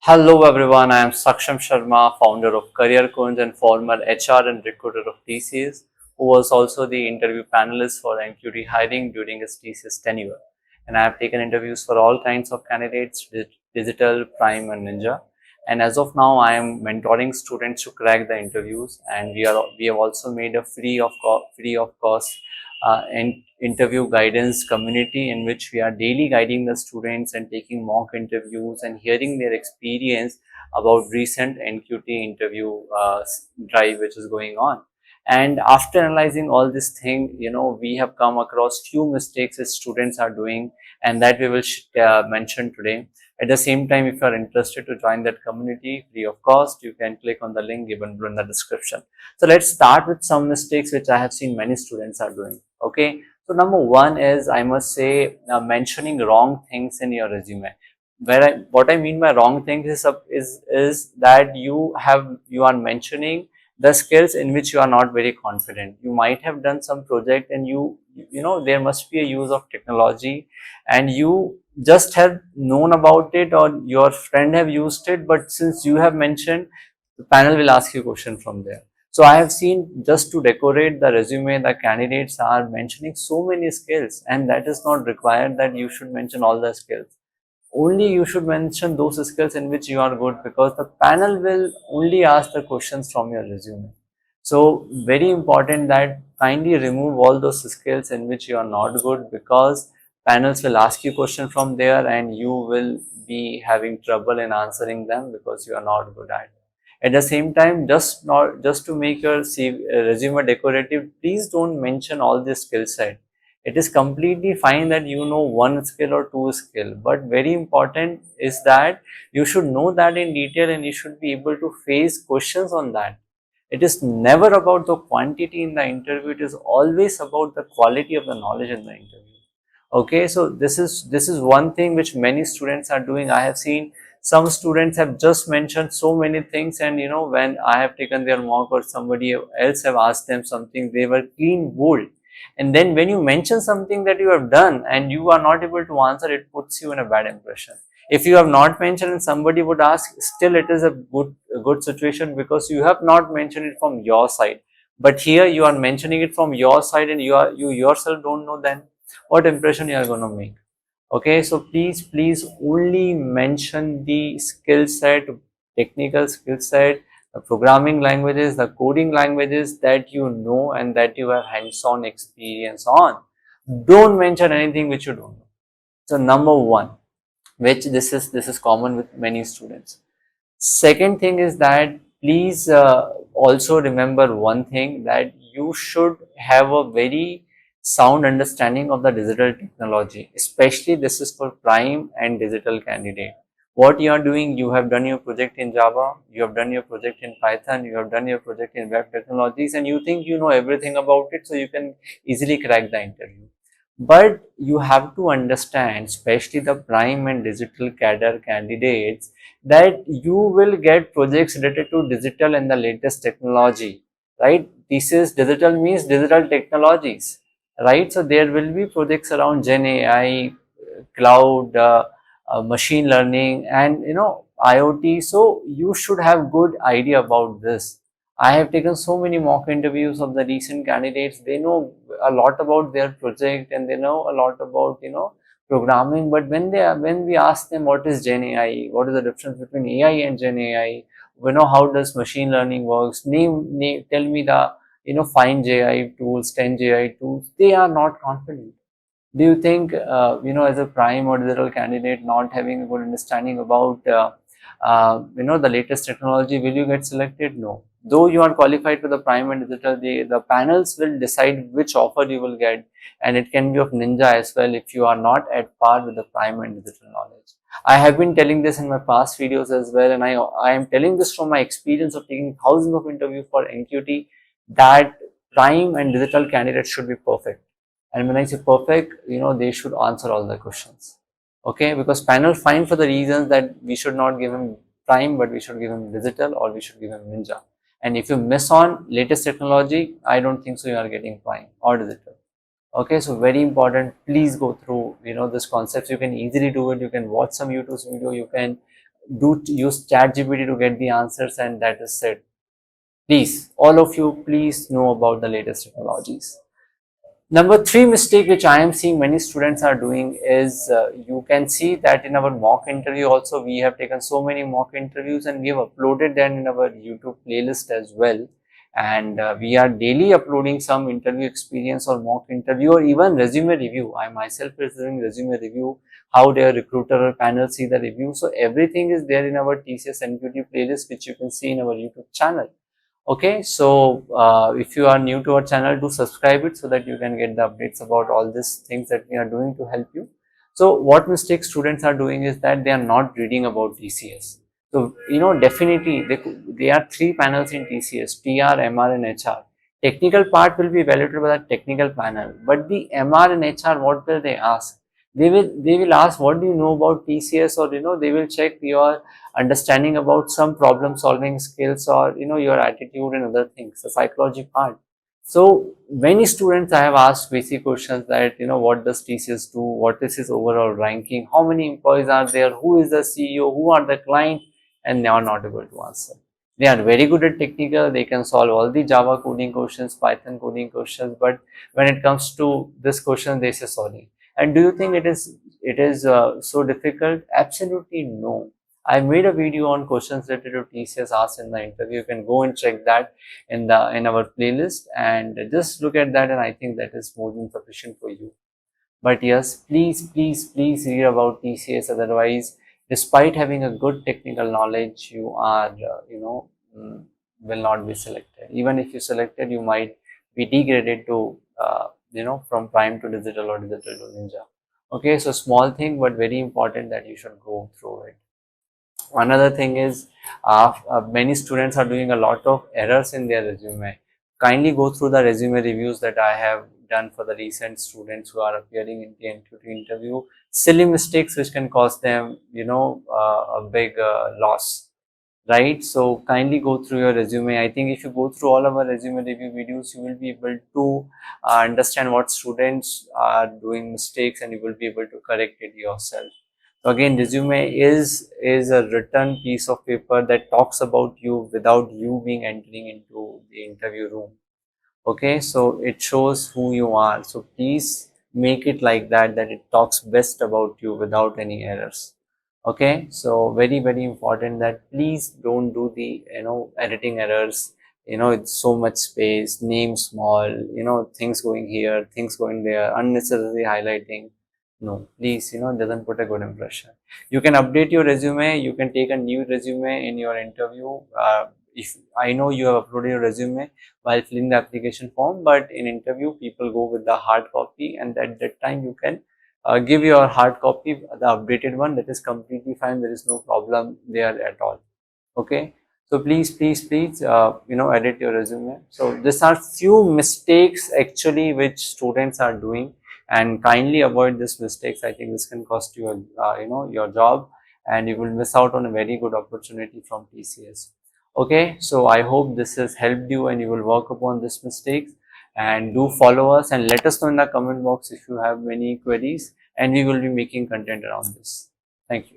Hello everyone, I am Saksham Sharma, founder of CareerKunj and former HR and recruiter of TCS, who was also the interview panelist for NQT hiring during his TCS tenure. And I have taken interviews for all kinds of candidates, digital, prime and ninja. And as of now, I am mentoring students to crack the interviews, and we have also made a free of cost interview guidance community in which we are daily guiding the students and taking mock interviews and hearing their experience about recent NQT interview drive which is going on. And after analyzing all this thing, we have come across few mistakes that students are doing, and that we will mention today. At the same time, if you are interested to join that community free of cost, you can click on the link given below in the description. So let's start with some mistakes which I have seen many students are doing. Okay, so number one is, I must say, mentioning wrong things in your resume. What I mean by wrong things is that you are mentioning the skills in which you are not very confident. You might have done some project and there must be a use of technology, and you just have known about it or your friend have used it, but since you have mentioned, the panel will ask you question from there. So I have seen, just to decorate the resume, the candidates are mentioning so many skills, and that is not required that you should mention all the skills. Only you should mention those skills in which you are good, because the panel will only ask the questions from your resume. So very important that kindly remove all those skills in which you are not good, because panels will ask you question from there and you will be having trouble in answering them because you are not good at it. At the same time, just to make your resume decorative, please don't mention all the skill set. It is completely fine that you know one skill or two skill, but very important is that you should know that in detail and you should be able to face questions on that. It is never about the quantity in the interview, it is always about the quality of the knowledge in the interview. Okay, so this is one thing which many students are doing. I have seen some students have just mentioned so many things, and when I have taken their mock or somebody else have asked them something, they were clean bold. And then when you mention something that you have done and you are not able to answer, it puts you in a bad impression. If you have not mentioned and somebody would ask, still it is a good situation, because you have not mentioned it from your side. But here you are mentioning it from your side, and you yourself don't know then what impression you are going to make. Okay, so please only mention the skill set, technical skill set, the programming languages, the coding languages that you know and that you have hands-on experience on. Don't mention anything which you don't know. So number one, which this is common with many students. Second thing is that please also remember one thing, that you should have a very sound understanding of the digital technology, especially this is for prime and digital candidate. What you are doing, you have done your project in Java, you have done your project in Python, you have done your project in web technologies, and you think you know everything about it, so you can easily crack the interview. But you have to understand, especially the prime and digital cadre candidates, that you will get projects related to digital and the latest technology, right? This is digital means digital technologies, right? So there will be projects around Gen AI, cloud, machine learning, and IoT. So you should have good idea about this. I have taken so many mock interviews of the recent candidates. They know a lot about their project and they know a lot about programming. But when we ask them what is Gen AI, what is the difference between AI and Gen AI, how does machine learning works? Tell me the find JI tools, 10 JI tools. They are not confident. Do you think, as a prime or digital candidate, not having a good understanding about, the latest technology, will you get selected? No. Though you are qualified for the prime and digital, the panels will decide which offer you will get, and it can be of ninja as well if you are not at par with the prime and digital knowledge. I have been telling this in my past videos as well, and I am telling this from my experience of taking thousands of interviews for NQT, that prime and digital candidates should be perfect. And when I say perfect, they should answer all the questions. Okay, because panel find for the reasons that we should not give him prime, but we should give him digital or we should give him ninja. And if you miss on latest technology, I don't think so you are getting prime or digital. Okay, so very important. Please go through this concepts. You can easily do it. You can watch some YouTube video. You can do use ChatGPT to get the answers, and that is it. Please, all of you, please know about the latest technologies. Number three mistake which I am seeing many students are doing is you can see that in our mock interview also we have taken so many mock interviews and we have uploaded them in our YouTube playlist as well. And we are daily uploading some interview experience or mock interview or even resume review. I myself is doing resume review, how their recruiter or panel see the review. So everything is there in our TCS NQT playlist which you can see in our YouTube channel. Okay, so if you are new to our channel, do subscribe it so that you can get the updates about all these things that we are doing to help you. So what mistakes students are doing is that they are not reading about TCS. So, definitely there are three panels in TCS: TR, MR and HR. Technical part will be evaluated by the technical panel, but the MR and HR, what will they ask? They will ask, what do you know about TCS, or they will check your understanding about some problem solving skills, or your attitude and other things, the psychology part. So many students I have asked basic questions that what does TCS do, what is his overall ranking, how many employees are there, who is the CEO, who are the client, and they are not able to answer. They are very good at technical, they can solve all the Java coding questions, Python coding questions, but when it comes to this question they say sorry. And do you think it is so difficult? Absolutely no. I made a video on questions related to TCS asked in the interview. You can go and check that in our playlist and just look at that, and I think that is more than sufficient for you. But yes, please read about TCS. Otherwise, despite having a good technical knowledge, you are will not be selected. Even if you selected, you might be degraded to from prime to digital or digital to ninja. Okay, so small thing but very important that you should go through it. Another thing is many students are doing a lot of errors in their resume. Kindly go through the resume reviews that I have done for the recent students who are appearing in the NQT interview. Silly mistakes which can cost them, a big loss, right? So kindly go through your resume. I think if you go through all of our resume review videos, you will be able to understand what students are doing mistakes, and you will be able to correct it yourself. So again, resume is a written piece of paper that talks about you without you being entering into the interview room. Okay, so it shows who you are. So please make it like that it talks best about you without any errors. Okay, so very important that please don't do the editing errors. It's so much space, name small, things going here, things going there, unnecessary highlighting. No, please, it doesn't put a good impression. You can update your resume, you can take a new resume in your interview. If I know you have uploaded your resume while filling the application form, but in interview people go with the hard copy, and at that time you can give your hard copy, the updated one. That is completely fine. There is no problem there at all. Okay, so please edit your resume. So these are few mistakes actually which students are doing, and kindly avoid these mistakes. I think this can cost you your job, and you will miss out on a very good opportunity from TCS. Okay, so I hope this has helped you and you will work upon these mistakes, and do follow us and let us know in the comment box if you have many queries, and we will be making content around this. Thank you.